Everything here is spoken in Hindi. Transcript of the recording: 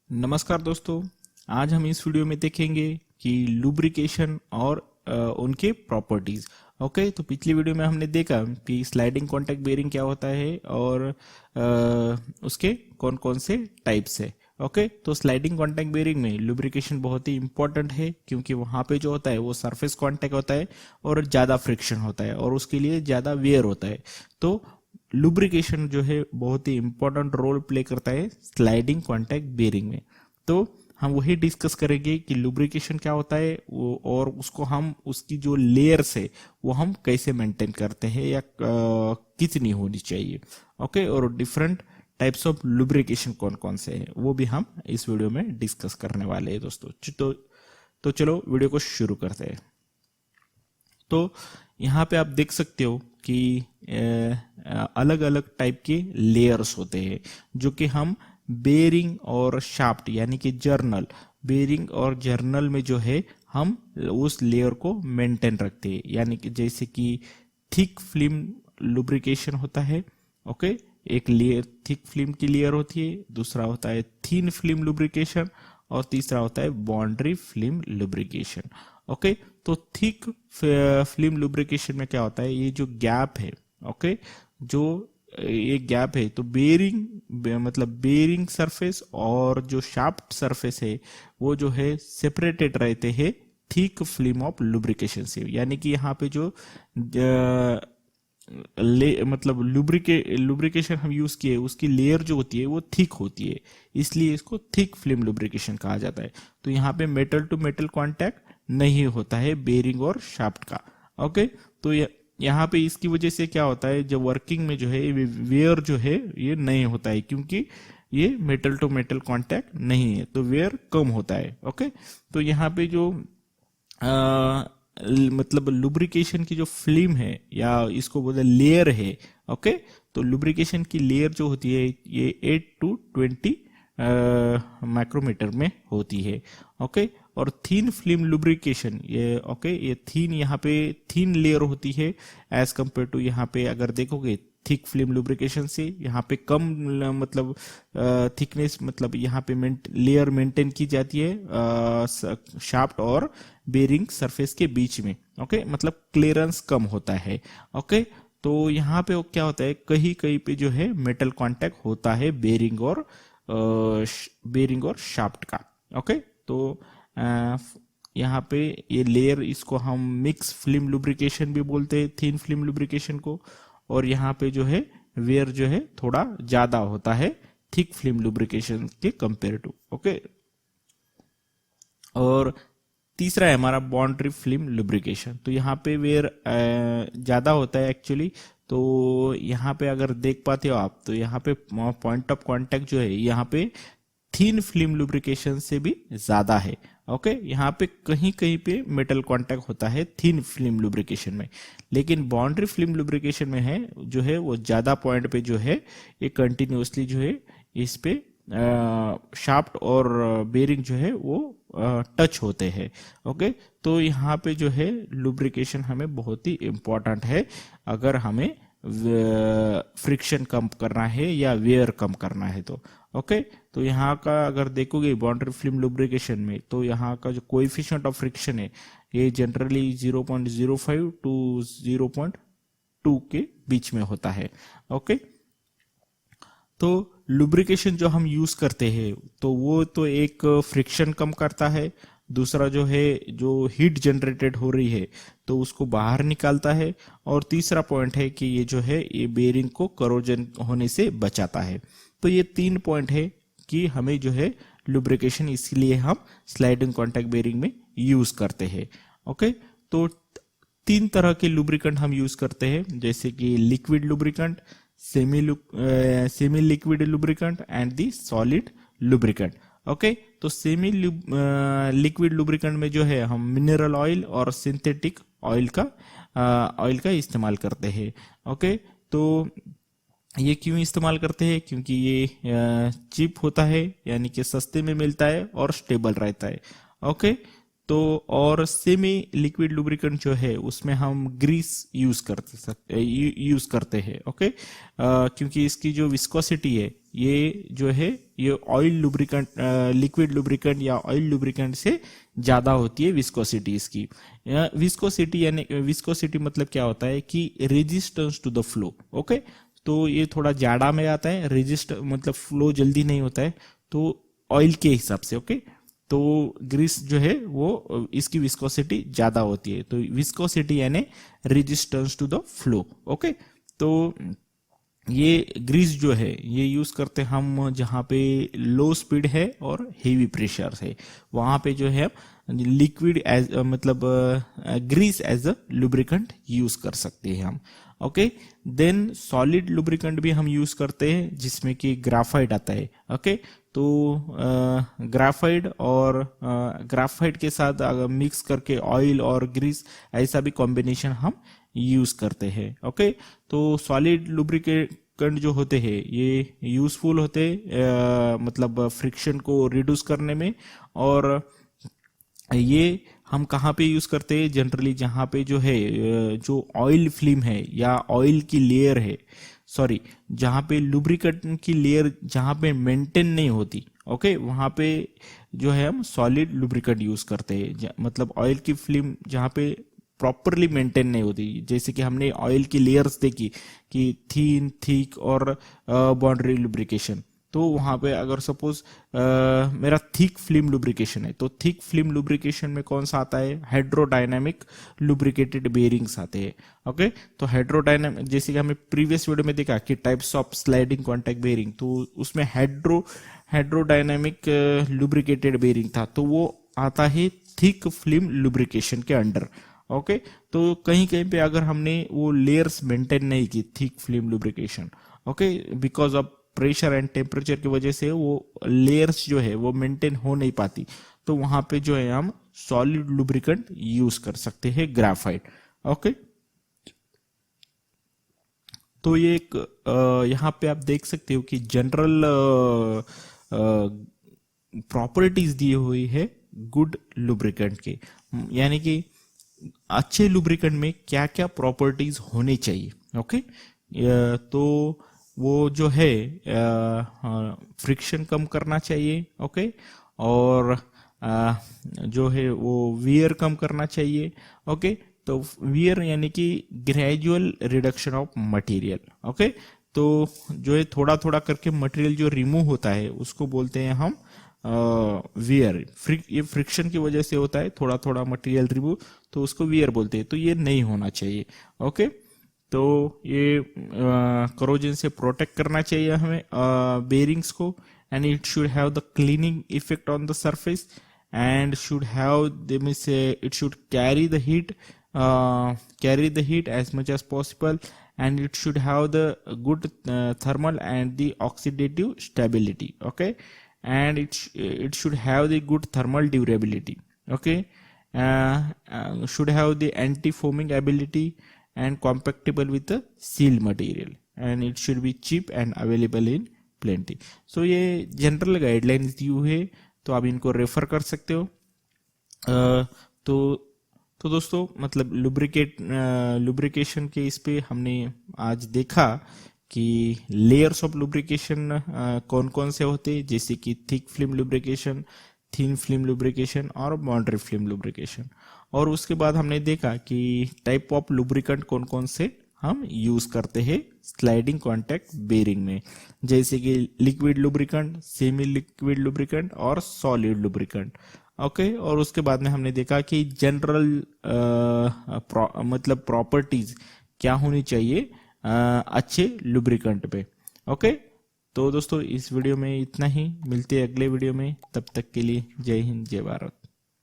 नमस्कार दोस्तों। आज हम इस वीडियो में देखेंगे कि लुब्रिकेशन और उनके प्रॉपर्टीज। ओके, तो पिछली वीडियो में हमने देखा कि स्लाइडिंग कॉन्टैक्ट बेयरिंग क्या होता है और उसके कौन कौन से टाइप्स है। ओके, तो स्लाइडिंग कॉन्टैक्ट बेयरिंग में लुब्रिकेशन बहुत ही इंपॉर्टेंट है क्योंकि वहां पे जो होता है वो सरफेस कॉन्टैक्ट होता है और ज़्यादा फ्रिक्शन होता है और उसके लिए ज़्यादा वेयर होता है। तो लुब्रिकेशन जो है बहुत ही इंपॉर्टेंट रोल प्ले करता है स्लाइडिंग कॉन्टैक्ट बेयरिंग में। तो हम वही डिस्कस करेंगे कि लुब्रिकेशन क्या होता है वो, और उसको हम उसकी जो लेयर्स है वो हम कैसे मेंटेन करते हैं या कितनी होनी चाहिए। ओके, और डिफरेंट टाइप्स ऑफ लुब्रिकेशन कौन कौन से हैं वो भी हम इस वीडियो में डिस्कस करने वाले हैं दोस्तों। तो चलो वीडियो को शुरू करते हैं। तो यहाँ पे आप देख सकते हो कि अलग अलग टाइप के लेयर्स होते हैं जो कि हम बेरिंग और शाफ्ट यानी कि जर्नल बेरिंग और जर्नल में जो है हम उस लेयर को मेंटेन रखते हैं। यानी कि जैसे कि थिक फिल्म लुब्रिकेशन होता है। ओके, एक लेयर थिक फिल्म की लेयर होती है, दूसरा होता है थिन फिल्म लुब्रिकेशन और तीसरा होता है बाउंड्री फिल्म लुब्रिकेशन। ओके, तो थिक फिल्म लुब्रिकेशन में क्या होता है, ये जो गैप है, ओके, जो ये गैप है तो मतलब बेरिंग सरफेस और जो शाफ्ट सरफेस है वो जो है सेपरेटेड रहते हैं थिक फिल्म ऑफ लुब्रिकेशन से। यानी कि यहाँ पे जो मतलब लुब्रिकेशन हम यूज किए उसकी लेयर जो होती है वो थिक होती है, इसलिए इसको थिक फिल्म लुब्रिकेशन कहा जाता है। तो यहाँ पे मेटल टू मेटल कांटेक्ट नहीं होता है बेरिंग और शाफ्ट का। ओके, तो यहाँ पे इसकी वजह से क्या होता है, जो वर्किंग में जो है वेयर जो है ये नहीं होता है क्योंकि ये मेटल टू मेटल कांटेक्ट नहीं है, तो वेयर कम होता है। ओके, तो यहाँ पे जो मतलब लुब्रिकेशन की जो फिल्म है या इसको बोलते लेयर है। ओके, तो लुब्रिकेशन की लेयर जो होती है ये 8 to 20 माइक्रोमीटर में होती है। ओके, और थीन फिल्म लुब्रिकेशन ये ये थीन यहाँ पे थीन लेयर होती है एज कंपेयर टू यहाँ पे अगर देखोगे थिक फिल्म लुब्रिकेशन से यहाँ पे कम मतलब थिकनेस मतलब यहाँ पे लेयर मेंटेन की जाती है शाफ्ट और बेरिंग सरफेस के बीच में। ओके, मतलब क्लियरेंस कम होता है। ओके, तो यहाँ पे क्या होता है, कहीं कहीं पे जो है मेटल कांटेक्ट होता है बेरिंग और शाफ्ट का। ओके, तो यहाँ पे ये लेयर इसको हम मिक्स फिल्म लुब्रिकेशन भी बोलते हैं, थिन फिल्म लुब्रिकेशन को। और यहाँ पे जो है वेयर जो है थोड़ा ज्यादा होता है थिक फिल्म लुब्रिकेशन के कंपेयर टू। ओके, और तीसरा है हमारा बाउंड्री फिल्म लुब्रिकेशन। तो यहाँ पे वेयर ज्यादा होता है एक्चुअली। तो यहाँ पे अगर देख पाते हो आप तो यहाँ पे पॉइंट ऑफ कांटेक्ट जो है यहाँ पे थिन फिल्म लुब्रिकेशन से भी ज्यादा है। ओके, यहाँ पे कहीं कहीं पे मेटल कांटेक्ट होता है थिन फिल्म लुब्रिकेशन में, लेकिन बाउंड्री फिल्म लुब्रिकेशन में है जो है वो ज्यादा पॉइंट पे जो है ये कंटिन्यूअसली जो है इस पे शाफ्ट और बेरिंग जो है वो टच होते हैं। ओके, तो यहाँ पे जो है लुब्रिकेशन हमें बहुत ही इंपॉर्टेंट है अगर हमें फ्रिक्शन कम करना है या वेयर कम करना है तो। ओके, तो यहाँ का अगर देखोगे बाउंड्री फिल्म लुब्रिकेशन में तो यहाँ का जो कोएफिशिएंट ऑफ फ्रिक्शन है ये जनरली 0.05 to 0.2 के बीच में होता है। ओके, तो लुब्रिकेशन जो हम यूज करते हैं तो वो तो एक फ्रिक्शन कम करता है, दूसरा जो है जो हीट जनरेटेड हो रही है तो उसको बाहर निकालता है, और तीसरा पॉइंट है कि ये जो है ये बेरिंग को करोजन होने से बचाता है। तो ये 3 पॉइंट है कि हमें जो है लुब्रिकेशन इसलिए हम स्लाइडिंग कॉन्टैक्ट बेरिंग में यूज करते हैं। ओके, तो 3 तरह के लुब्रिकेंट हम यूज करते हैं जैसे कि liquid lubricant, semi liquid lubricant and the solid lubricant. Okay, तो सेमी लिक्विड लुब्रिकेंट में जो है हम मिनरल ऑयल और सिंथेटिक ऑयल का इस्तेमाल करते हैं। ओके, तो ये क्यों इस्तेमाल करते हैं, क्योंकि ये चीप होता है यानी कि सस्ते में मिलता है और स्टेबल रहता है। ओके, तो और सेमी लिक्विड लुब्रिकेंट जो है उसमें हम ग्रीस यूज करते हैं। ओके, क्योंकि इसकी जो विस्कोसिटी है ये जो है ये ऑयल लुब्रिकेंट, लिक्विड लुब्रिकेंट या ऑयल लुब्रिकेंट से ज्यादा होती है विस्कोसिटी इसकी। विस्कोसिटी यानी विस्कोसिटी मतलब क्या होता है कि resistance to the flow. Okay, तो ये थोड़ा ज्यादा में आता है, रेजिस्ट मतलब फ्लो जल्दी नहीं होता है तो ऑयल के हिसाब से। ओके, तो ग्रीस जो है वो इसकी विस्कोसिटी ज्यादा होती है, तो विस्कोसिटी यानी resistance to the flow. Okay, तो ये ग्रीस जो है ये यूज करते हैं हम जहाँ पे लो स्पीड है और हेवी प्रेशर है, वहां पे जो है लिक्विड एज मतलब grease as a lubricant use कर सकते हैं हम। ओके, देन सॉलिड लुब्रिकेंट भी हम यूज करते हैं जिसमें कि ग्राफाइट आता है। ओके, तो ग्राफाइट और ग्राफाइट के साथ अगर मिक्स करके ऑयल और ग्रीस ऐसा भी कॉम्बिनेशन हम यूज करते हैं। ओके, तो सॉलिड लुब्रिकेंट जो होते हैं ये यूजफुल होते मतलब फ्रिक्शन को रिड्यूस करने में, और ये हम कहाँ पे यूज करते हैं जनरली, जहाँ पे जो है जो ऑयल फिल्म है या ऑयल की लेयर है, सॉरी जहाँ पे लुब्रिकेंट की लेयर जहाँ पे मेंटेन नहीं होती, ओके वहाँ पे जो है हम सॉलिड लुब्रिकेंट यूज करते हैं। मतलब ऑयल की फिल्म जहाँ पे प्रॉपरली मेंटेन नहीं होती, जैसे कि हमने ऑयल की लेयर्स देखी कि थीन, थिक और बाउंड्री लुब्रिकेशन, तो वहां पे अगर सपोज मेरा थिक फिल्म लुब्रिकेशन है तो थिक फिल्म लुब्रिकेशन में कौन सा आता है, हाइड्रोडायनामिक लुब्रिकेटेड बेयरिंग्स आते हैं। ओके, तो हाइड्रोडायनामिक जैसे कि हमें प्रीवियस वीडियो में देखा कि types of sliding contact bearing, तो उसमें हाइड्रोडायनामिक लुब्रिकेटेड बेयरिंग था, तो वो आता है थिक फिल्म लुब्रिकेशन के अंडर। ओके, तो कहीं कहीं पे अगर हमने वो लेयर्स मेंटेन नहीं की thick film lubrication, okay because of pressure and temperature की वजह से वो लेयर्स जो है वो मेंटेन हो नहीं पाती, तो वहां पे जो है हम सॉलिड लुब्रिकेंट यूज कर सकते हैं, ग्राफाइट। ओके, तो ये एक यहाँ पे आप देख सकते हो कि जनरल प्रॉपर्टीज दी हुई है गुड लुब्रिकेंट के, यानी कि अच्छे लुब्रिकेंट में क्या क्या प्रॉपर्टीज होने चाहिए। ओके, तो वो जो है फ्रिक्शन कम करना चाहिए। ओके, और जो है वो वियर कम करना चाहिए। ओके, तो वियर यानी कि gradual reduction of material. Okay, तो जो है थोड़ा थोड़ा करके मटेरियल जो रिमूव होता है उसको बोलते हैं हम वियर। ये फ्रिक्शन की वजह से होता है थोड़ा थोड़ा मटेरियल रिमूव, तो उसको वियर बोलते हैं, तो ये नहीं होना चाहिए। ओके, तो ये करोजन से प्रोटेक्ट करना चाहिए हमें बेरिंग्स को, and it should have the cleaning effect on the surface, and should have they means it should carry the heat as much as possible, and it should have the good thermal and the oxidative stability. Okay, and it should have the good thermal durability. Okay, should have the anti-foaming ability and compatible with the sealed material, and it should be cheap and available in plenty. So ये जनरल गाइडलाइंस दी हुई है, तो आप इनको रेफर कर सकते हो। तो दोस्तों मतलब लुब्रिकेशन के इस पे हमने आज देखा कि लेयर्स ऑफ लुब्रिकेशन कौन कौन से होते हैं, जैसे कि thick film lubrication, thin film lubrication और बाउंड्री फिल्म लुब्रिकेशन। और उसके बाद हमने देखा कि टाइप ऑफ लुब्रिकेंट कौन कौन से हम यूज करते हैं स्लाइडिंग कॉन्टैक्ट बेरिंग में, जैसे कि liquid lubricant, semi liquid lubricant और सॉलिड लुब्रिकेंट। ओके, और उसके बाद में हमने देखा कि जनरल मतलब प्रॉपर्टीज क्या होनी चाहिए अच्छे लुब्रिकेंट पे। ओके, तो दोस्तों इस वीडियो में इतना ही, मिलते हैं अगले वीडियो में, तब तक के लिए जय हिंद जय भारत।